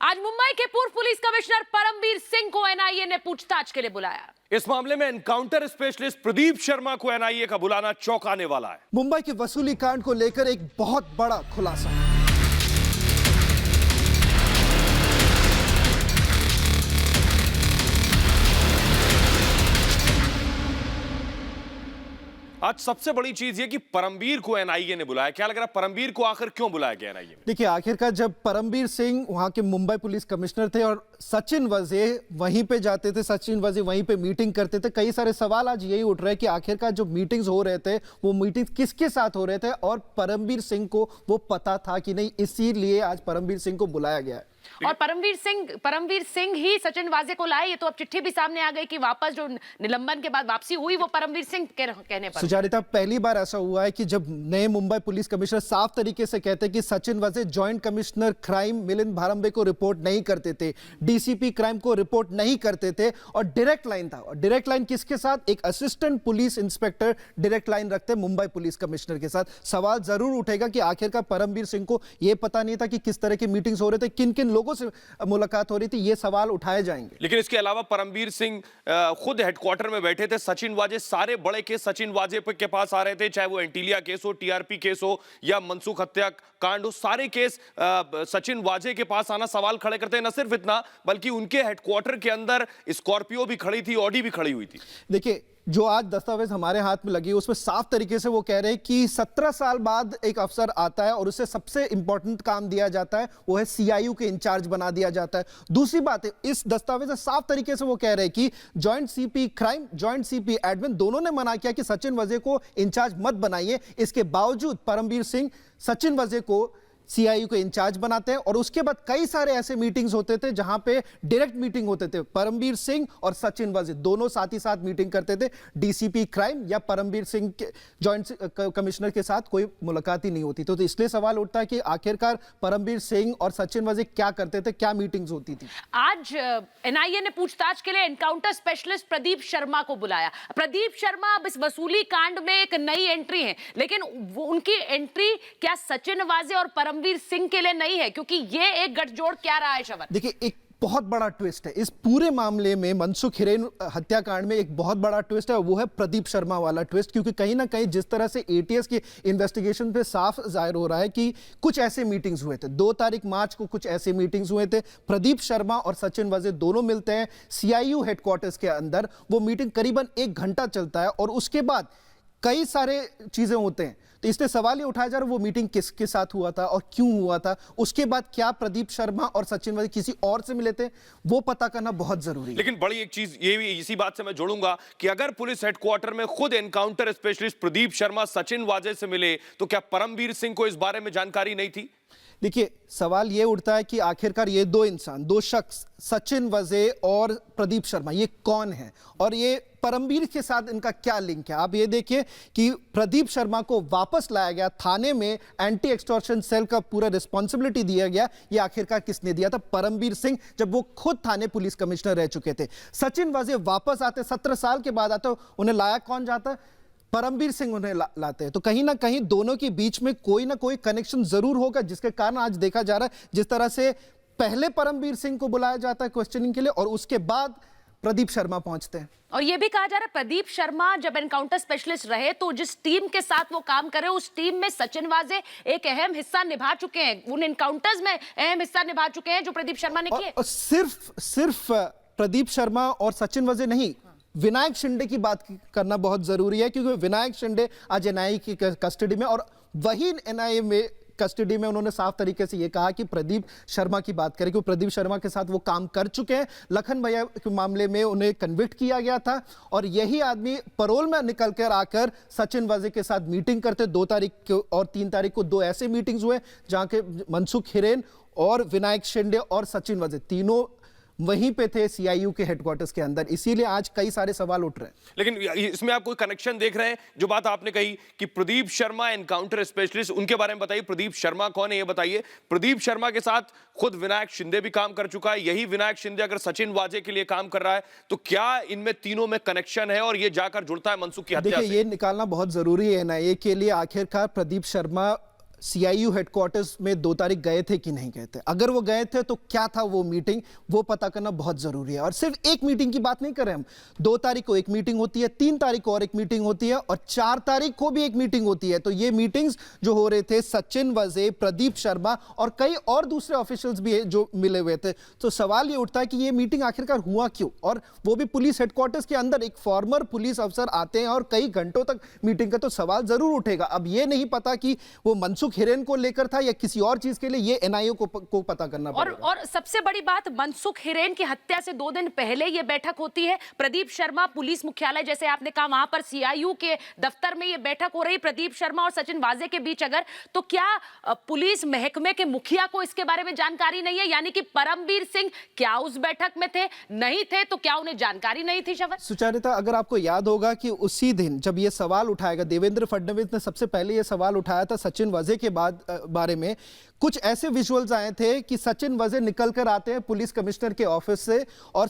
आज मुंबई के पूर्व पुलिस कमिश्नर परमवीर सिंह को एनआईए ने पूछताछ के लिए बुलाया। इस मामले में एनकाउंटर स्पेशलिस्ट प्रदीप शर्मा को एनआईए का बुलाना चौंकाने वाला है। मुंबई के वसूली कांड को लेकर एक बहुत बड़ा खुलासा। आज सबसे बड़ी चीज ये कि परमवीर को एनआईए ने बुलाया। क्या लग रहा है परमवीर को आखिर क्यों बुलाया गया एनआईए में? देखिए, आखिरकार जब परमवीर सिंह वहां के मुंबई पुलिस कमिश्नर थे और सचिन वाजे वहीं पे जाते थे, सचिन वाजे वहीं पे मीटिंग करते थे, कई सारे सवाल आज यही उठ रहे हैं कि आखिरकार जो मीटिंग्स हो रहे थे वो मीटिंग्स किसके साथ हो रहे थे और परमवीर सिंह को वो पता था कि नहीं, इसीलिए आज परमवीर सिंह को बुलाया गया है। और परमवीर सिंह ही सचिन वाजे को लाए। ये तो अब चिट्ठी भी सामने आ गई कि वापस जो निलंबन के बाद वापसी हुई वो परमवीर सिंह के कहने पर। सुचारिता, पहली बार ऐसा हुआ है कि जब नए मुंबई पुलिस कमिश्नर साफ तरीके से कहते हैं कि सचिन वाजे joint commissioner crime Milind Bharambe को रिपोर्ट नहीं करते थे, डीसीपी क्राइम को रिपोर्ट नहीं करते थे और डायरेक्ट लाइन था। और डायरेक्ट लाइन किसके साथ? एक assistant police inspector direct line रखते मुंबई पुलिस कमिश्नर के साथ। सवाल जरूर उठेगा कि आखिरकार परमवीर सिंह को यह पता नहीं था कि किस तरह की मीटिंग्स हो रहे थे, किन किन लोगों से मुलाकात हो रही थी, ये सवाल उठाए जाएंगे। लेकिन इसके अलावा परमवीर सिंह खुद हेडक्वार्टर में बैठे थे। सचिन वाजे, सारे बड़े केस सचिन वाजे के पास आ रहे थे, चाहे वो एंटीलिया केस हो, टीआरपी केस हो या मनसुख हत्या कांड हो, सारे केस सचिन वाजे के पास आना सवाल खड़े करते हैं। न सिर्फ इतना बल्कि उनके हेडक्वार्टर के अंदर स्कॉर्पियो भी खड़ी थी, ऑडी भी खड़ी हुई थी। देखिए, जो आज दस्तावेज हमारे हाथ में लगी है उसमें साफ तरीके से वो कह रहे हैं कि 17 साल बाद एक अफसर आता है और उसे सबसे इंपॉर्टेंट काम दिया जाता है, वो है सीआईयू के इंचार्ज बना दिया जाता है। दूसरी बात है, इस दस्तावेज में साफ तरीके से वो कह रहे हैं कि joint CP crime, joint CP admin दोनों ने मना किया कि सचिन वाजे को इंचार्ज मत बनाइए। इसके बावजूद परमवीर सिंह सचिन वाजे को सीआईयू के इंचार्ज बनाते हैं और उसके बाद कई सारे ऐसे मीटिंग्स होते थे जहां पे डायरेक्ट मीटिंग होते थे। परमवीर सिंह और सचिन वाजे दोनों साथ ही साथ मीटिंग करते थे। डीसीपी क्राइम या परमवीर सिंह के जॉइंट कमिश्नर के साथ कोई मुलाकात ही नहीं होती। तो इसलिए सवाल उठता है कि आखिरकार परमवीर सिंह और सचिन वाजे क्या करते थे, क्या मीटिंग्स होती थी। आज एनआईए ने पूछताछ के लिए एनकाउंटर स्पेशलिस्ट प्रदीप शर्मा को बुलाया। प्रदीप शर्मा अब इस वसूली कांड में एक नई एंट्री है, लेकिन उनकी एंट्री क्या सचिन वाजे और परमवीर सिंह के लिए नहीं है? क्योंकि ये एक गठजोड़ क्या रहा है शवन? देखिए, एक बहुत बड़ा ट्विस्ट है इस पूरे मामले में। मनसुख हिरेन हत्याकांड में एक बहुत बड़ा ट्विस्ट है, वो है प्रदीप शर्मा वाला ट्विस्ट। क्योंकि कहीं ना कहीं जिस तरह से एटीएस की इन्वेस्टिगेशन पे साफ जाहिर हो रहा है कि कुछ ऐसे मीटिंग्स हुए थे, 2 तारीख मार्च को कुछ ऐसे मीटिंग्स हुए थे। प्रदीप शर्मा और सचिन वाजे दोनों मिलते हैं सीआईयू हेडक्वार्टर्स के अंदर। वो मीटिंग करीबन 1 घंटा चलता है और उसके बाद कई सारे चीजें होते हैं। तो इसलिए सवाल ये उठाया जा रहा है वो मीटिंग किसके साथ हुआ था और क्यों हुआ था। उसके बाद क्या प्रदीप शर्मा और सचिन वाजे किसी और से मिले थे, वो पता करना बहुत जरूरी है। लेकिन बड़ी एक चीज ये भी इसी बात से मैं जोड़ूंगा कि अगर पुलिस हेडक्वार्टर में खुद एनकाउंटर स्पेशलिस्ट प्रदीप शर्मा सचिन वाजे से मिले तो क्या परमवीर सिंह को इस बारे में जानकारी नहीं थी? देखिए, सवाल ये उठता है कि आखिरकार ये 2 इंसान, 2 शख्स, सचिन वाजे और प्रदीप शर्मा, ये कौन है और ये परमवीर के साथ इनका क्या लिंक है। आप ये देखिए कि प्रदीप शर्मा को वापस लाया गया थाने में, एंटी एक्सटॉर्शन सेल का पूरा रिस्पॉन्सिबिलिटी दिया गया। ये आखिरकार किसने दिया था? परमवीर सिंह, जब वो खुद थाने पुलिस कमिश्नर रह चुके थे। सचिन वाजे वापस आते, 17 साल के बाद आते, उन्हें लाया कौन जाता? परमवीर सिंह उन्हें लाते हैं। तो कहीं ना कहीं दोनों के बीच में कोई ना कोई कनेक्शन जरूर होगा, जिसके कारण आज देखा जा रहा है जिस तरह से पहले परमवीर सिंह को बुलाया जाता है क्वेश्चनिंग के लिए और उसके बाद प्रदीप शर्मा पहुंचते हैं। और यह भी कहा जा रहा है प्रदीप शर्मा जब एनकाउंटर स्पेशलिस्ट रहे तो जिस टीम के साथ वो काम करे उस टीम में सचिन वाजे एक अहम हिस्सा निभा चुके हैं, उन एनकाउंटर्स में अहम हिस्सा निभा चुके हैं जो प्रदीप शर्मा ने किए। और सिर्फ प्रदीप शर्मा और सचिन वाजे नहीं, विनायक शिंदे की बात करना बहुत जरूरी है क्योंकि विनायक शिंदे आज एनआईए की कस्टडी में और वही एनआईए में कस्टडी में उन्होंने साफ तरीके से ये कहा कि प्रदीप शर्मा की बात करें क्योंकि प्रदीप शर्मा के साथ वो काम कर चुके हैं। लखन भैया के मामले में उन्हें कन्विक्ट किया गया था और यही आदमी पैरोल में निकल कर आकर सचिन वाजे के साथ मीटिंग करते। 2 तारीख और 3 तारीख को 2 ऐसे मीटिंग्स हुए जहां के मनसुख हिरेन और विनायक शिंदे और सचिन वाजे तीनों वहीं पे थे सीआईयू के हेडक्वार्टर्स के अंदर। इसीलिए आज कई सारे सवाल उठ रहे हैं। लेकिन इसमें आप कोई कनेक्शन देख रहे हैं? जो बात आपने कही कि प्रदीप शर्मा एनकाउंटर स्पेशलिस्ट, उनके बारे में बताइए। प्रदीप शर्मा कौन है ये बताइए। प्रदीप शर्मा के साथ खुद विनायक शिंदे भी काम कर चुका है। यही विनायक शिंदे अगर सचिन वाजे के लिए काम कर रहा है तो क्या इनमें तीनों में कनेक्शन है और ये जाकर जुड़ता है मनसुख की हत्या से? देखिए, ये निकालना बहुत जरूरी है एनआईए के लिए। आखिरकार प्रदीप शर्मा सीआईयू हेडक्वार्टर्स में 2 तारीख गए थे कि नहीं गए थे? अगर वो गए थे तो क्या था वो मीटिंग, वो पता करना बहुत जरूरी है। और सिर्फ एक मीटिंग की बात नहीं कर रहे हम, 2 तारीख को एक मीटिंग होती है, 3 तारीख को और एक मीटिंग होती है और 4 तारीख को भी एक मीटिंग होती है। तो ये मीटिंग्स जो हो रहे थे, सचिन वाजे, प्रदीप शर्मा और कई और दूसरे ऑफिशियल्स भी है जो मिले हुए थे। तो सवाल ये उठता है कि ये मीटिंग आखिरकार हुआ क्यों, और वो भी पुलिस हेडक्वार्टर्स के अंदर। एक फॉर्मर पुलिस अफसर आते हैं और कई घंटों तक मीटिंग का, तो सवाल जरूर उठेगा। अब ये नहीं पता कि वो मनसुख हिरेन को लेकर था या किसी और चीज के लिए, ये एनआईए को पता करना पड़ेगा। और सबसे बड़ी बात, मनसुख हिरेन की हत्या से 2 दिन पहले ये बैठक होती है। प्रदीप शर्मा पुलिस मुख्यालय, जैसे आपने कहा, वहां पर सीआईयू के दफ्तर में ये बैठक हो रही, प्रदीप शर्मा और सचिन वाजे के बीच। अगर तो क्या पुलिस महकमे के मुखिया को इसके बारे में जानकारी नहीं है? यानी कि परमबीर सिंह क्या उस बैठक में थे? नहीं थे तो क्या उन्हें जानकारी नहीं थी? शवन, सुचारिता, अगर आपको याद होगा कि उसी दिन जब ये सवाल उठाएगा, देवेंद्र फडणवीस ने सबसे पहले ये सवाल उठाया था सचिन वाजे के बारे में। कुछ ऐसे विजुअल्स आए थे कि सचिन वाजे निकल कर आते हैं पुलिस कमिश्नर के ऑफिस से और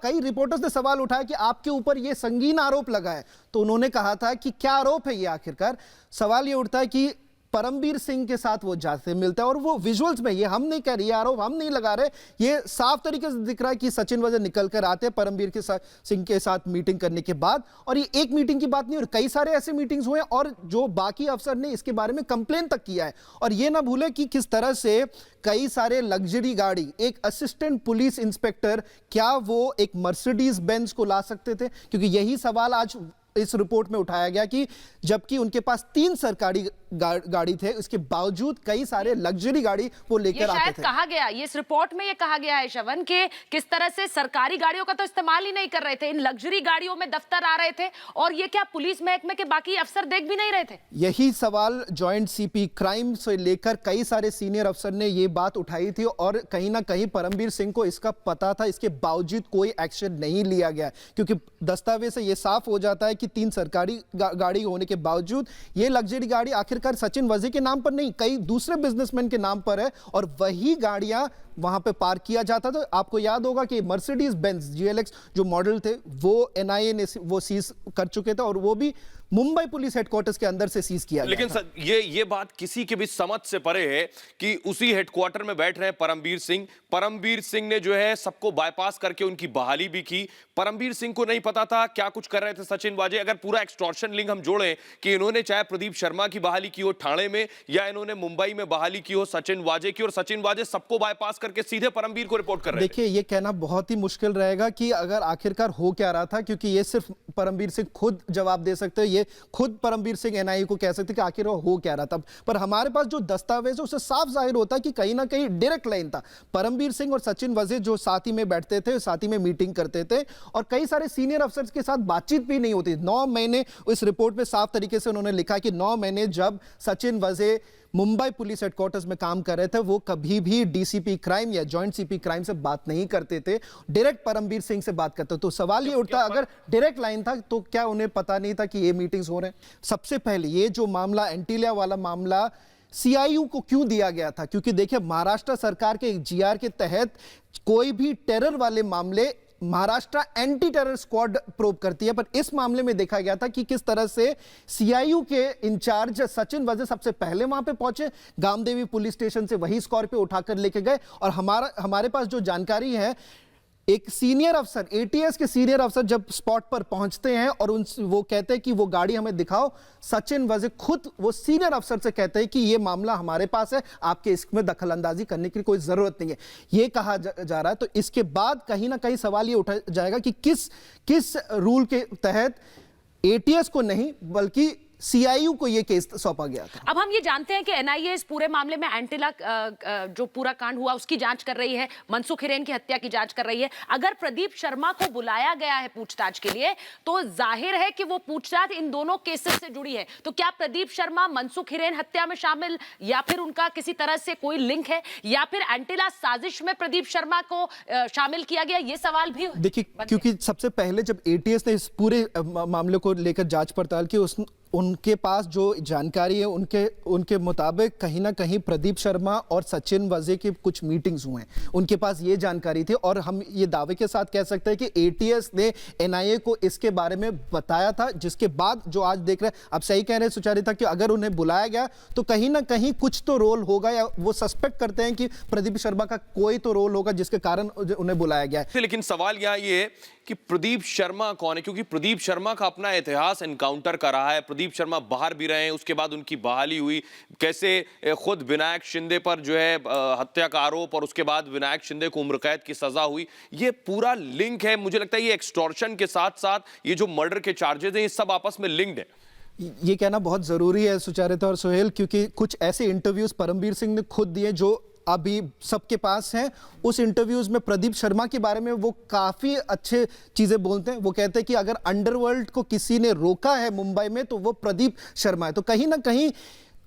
कई रिपोर्टर्स ने सवाल उठाया कि आपके ऊपर ये संगीन आरोप लगा है। तो उन्होंने कहा था कि क्या आरोप है ये आखिरकार? सवाल ये उठता है कि परमबीर सिंह के साथ वो जाते मिलता है और वो विजुअल्स में, ये हम नहीं कह रहे, आरोप हम नहीं लगा रहे, ये साफ तरीके से दिख रहा है कि सचिन वाजे निकल कर आते हैं परमबीर के साथ, सिंह के साथ मीटिंग करने के बाद। और ये एक मीटिंग की बात नहीं, और कई सारे ऐसे मीटिंग्स हुए और जो बाकी अफसर ने इसके बारे में कंप्लेन तक किया है। और ये ना भूले कि किस तरह से कई सारे लग्जरी गाड़ी, एक असिस्टेंट पुलिस इंस्पेक्टर, क्या वो एक मर्सिडीज बेंज को ला सकते थे? क्योंकि यही सवाल आज इस रिपोर्ट में उठाया गया कि जबकि उनके पास 3 सरकारी गाड़ी थे, इसके बावजूद कई सारे लग्जरी गाड़ी वो लेकर आते थे। कहा गया, ये इस रिपोर्ट में ये कहा गया है श्रवण, के किस तरह से सरकारी गाड़ियों का तो इस्तेमाल ही नहीं कर रहे थे, इन लग्जरी गाड़ियों में दफ्तर आ रहे थे, और ये क्या पुलिस महकमे के बाकी अफसर देख भी नहीं रहे थे? यही सवाल जॉइंट सीपी क्राइम से लेकर कई सारे सीनियर अफसर ने ये बात उठाई थी और कहीं ना कहीं परमबीर सिंह को इसका पता था, इसके बावजूद कोई एक्शन नहीं लिया गया। क्योंकि दस्तावेज से ये साफ हो जाता है कि 3 सरकारी गाड़ी होने के बावजूद ये लग्जरी गाड़ी आखिरकार सचिन वाजे के नाम पर नहीं, कई दूसरे बिजनेसमैन के नाम पर है, और वही गाड़ियां वहां पे पार्क किया जाता था। आपको याद होगा कि मर्सिडीज बेंज GLX जो मॉडल थे वो एनआईए ने वो सीज कर चुके थे, और वो भी मुंबई पुलिस हेडक्वार्टर्स के अंदर से सीज किया गया। लेकिन ये बात किसी के भी समझ से परे है कि उसी हेडक्वार्टर में बैठ रहे हैं परमबीर सिंह ने जो है सबको बाईपास करके उनकी बहाली भी की। परमबीर सिंह को नहीं पता था क्या कुछ कर रहे थे सचिन वाजे। अगर पूरा एक्सटॉर्शन लिंक हम जोड़ें कि इन्होंने चाहे प्रदीप शर्मा की बहाली की हो ठाणे में, या इन्होंने मुंबई में बहाली की हो सचिन वाजे की, और सचिन वाजे सबको बाईपास करके सीधे परमबीर को रिपोर्ट कर रहे हैं। देखिए, ये कहना बहुत ही मुश्किल रहेगा कि अगर आखिरकार हो क्या रहा था, क्योंकि ये सिर्फ परमबीर सिंह खुद जवाब दे सकते हैं, ये खुद परमबीर सिंह एनआईए को कह सकते कि आखिर हो क्या रहा था। पर हमारे पास जो दस्तावेज है उससे साफ जाहिर होता है कि कहीं ना कहीं डायरेक्ट लाइन था। परमबीर सिंह और सचिन वाजे जो साथ ही में बैठते थे, साथ ही में मीटिंग करते थे, और कई सारे सीनियर अफसर्स के साथ बातचीत भी नहीं होती। 9 महीने इस रिपोर्ट में साफ तरीके से उन्होंने लिखा कि 9 महीने जब सचिन वाजे मुंबई पुलिस हेडक्वार्टर्स में काम कर रहे थे, वो कभी भी डीसीपी क्राइम या जॉइंट सीपी क्राइम से बात नहीं करते थे, डायरेक्ट परमबीर सिंह से बात करते। तो सवाल ये उठता, अगर डायरेक्ट लाइन था तो क्या उन्हें पता नहीं था कि ये मीटिंग्स हो रहे हैं? सबसे पहले ये जो मामला, एंटीलिया वाला मामला, सीआईयू को क्यों दिया गया था? क्योंकि देखिए, महाराष्ट्र सरकार के एक जीआर के तहत कोई भी टेरर वाले मामले Maharashtra anti terror squad probe करती है, पर इस मामले में देखा गया था कि किस तरह से सीआईयू के इंचार्ज सचिन वाजे सबसे पहले वहां पे पहुंचे, गामदेवी पुलिस स्टेशन से वही स्कॉर्पियो उठाकर लेके गए। और हमारे पास जो जानकारी है, एक सीनियर अफसर, एटीएस के सीनियर अफसर जब स्पॉट पर पहुंचते हैं और वो कहते हैं कि वो गाड़ी हमें दिखाओ, सचिन वाजे खुद वो सीनियर अफसर से कहते हैं कि ये मामला हमारे पास है, आपके इसमें दखल अंदाजी करने की कोई जरूरत नहीं है, ये कहा जा रहा है। तो इसके बाद कहीं ना कहीं सवाल ये उठा जाएगा कि किस रूल के तहत एटीएस को नहीं बल्कि सीआईयू को यह केस सौंपा गया था। अब हम ये जानते हैं कि एनआईए इस पूरे मामले में एंटीला जो पूरा कांड हुआ उसकी जांच कर रही है, मनसुख हिरेन की हत्या की जांच कर रही है। अगर प्रदीप शर्मा को बुलाया गया है पूछताछ के लिए, तो जाहिर है कि वो पूछताछ इन दोनों केसेस से जुड़ी है। तो क्या प्रदीप शर्मा मनसुख हिरेन हत्या में शामिल, या फिर उनका किसी तरह से कोई लिंक है, या फिर एंटीला साजिश में प्रदीप शर्मा को शामिल किया गया, ये सवाल भी देखिए, क्योंकि सबसे पहले जब एटीएस ने इस पूरे मामले को लेकर जांच पड़ताल की, उनके पास जो जानकारी है उनके मुताबिक कहीं ना कहीं प्रदीप शर्मा और सचिन वाजे की कुछ मीटिंग्स हुए हैं, उनके पास ये जानकारी थी और हम ये दावे के साथ कह सकते हैं कि एटीएस ने एनआईए को इसके बारे में बताया था, जिसके बाद जो आज देख रहे हैं, अब सही कह रहे हैं सुचारिता कि अगर उन्हें बुलाया गया तो कहीं ना कहीं कुछ तो रोल होगा या वो सस्पेक्ट करते हैं कि प्रदीप शर्मा का कोई तो रोल होगा जिसके कारण उन्हें बुलाया गया है। लेकिन सवाल यहाँ ये है कि प्रदीप शर्मा कौन है, क्योंकि प्रदीप शर्मा का अपना इतिहास एनकाउंटर का रहा है। प्रदीप शर्मा बाहर भी रहे हैं, उसके बाद उनकी बहाली हुई, कैसे खुद विनायक शिंदे पर जो है हत्या का आरोप और उसके बाद विनायक शिंदे को उम्र कैद की सजा हुई। ये पूरा लिंक है, मुझे लगता है ये एक्सटॉर्शन के साथ साथ ये जो मर्डर के चार्जेस हैं ये सब आपस में लिंक्ड है। ये कहना बहुत जरूरी है सुचारिता और सोहेल, क्योंकि कुछ ऐसे इंटरव्यूज परमबीर सिंह ने खुद दिए जो अभी सबके पास हैं। उस इंटरव्यूज में प्रदीप शर्मा के बारे में वो काफी अच्छे चीजें बोलते हैं। वो कहते हैं कि अगर अंडरवर्ल्ड को किसी ने रोका है मुंबई में तो वो प्रदीप शर्मा है। तो कहीं ना कहीं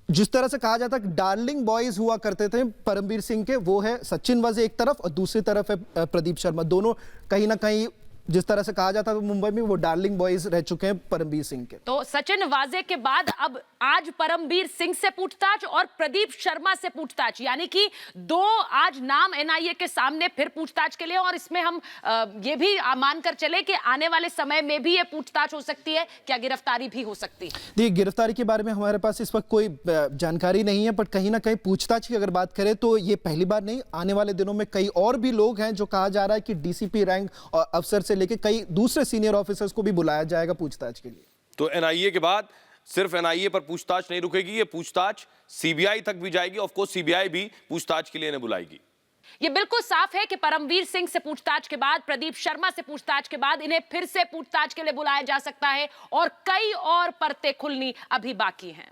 जिस तरह से कहा जाता है डार्लिंग बॉयज हुआ करते थे परमबीर सिंह के, वो है सचिन वाजे एक तरफ और दूसरी तरफ है प्रदीप शर्मा। दोनों कहीं ना कहीं जिस तरह से कहा जाता है मुंबई में वो डार्लिंग बॉयज रह चुके हैं परमबीर सिंह के। तो सचिन वाजे के बाद अब आज परमबीर सिंह से पूछताछ और प्रदीप शर्मा से पूछताछ, यानी कि दो आज नाम एनआईए के सामने फिर पूछताछ के लिए। और इसमें हम ये भी मानकर चले कि आने वाले समय में भी ये पूछताछ हो सकती है, क्या गिरफ्तारी भी हो सकती है। देखिए, गिरफ्तारी के बारे में हमारे पास इस वक्त कोई जानकारी नहीं है, पर कहीं ना कहीं पूछताछ की अगर बात करें तो ये पहली बार नहीं, आने वाले दिनों में कई और भी लोग हैं जो कहा जा रहा है कि डीसीपी रैंक और अफसर से लेकर कई दूसरे सीनियर ऑफिसर्स को भी बुलाया जाएगा पूछताछ के लिए। तो एनआईए के बाद सिर्फ एनआईए पर पूछताछ नहीं रुकेगी, ये पूछताछ सीबीआई तक भी जाएगी। ऑफ कोर्स सीबीआई भी पूछताछ के लिए इन्हें बुलाएगी। ये बिल्कुल साफ है कि परमबीर सिंह से पूछताछ के बाद, प्रदीप शर्मा से पूछताछ के बाद इन्हें फिर से पूछताछ के लिए बुलाया जा सकता है और कई और परतें खुलनी अभी बाकी हैं।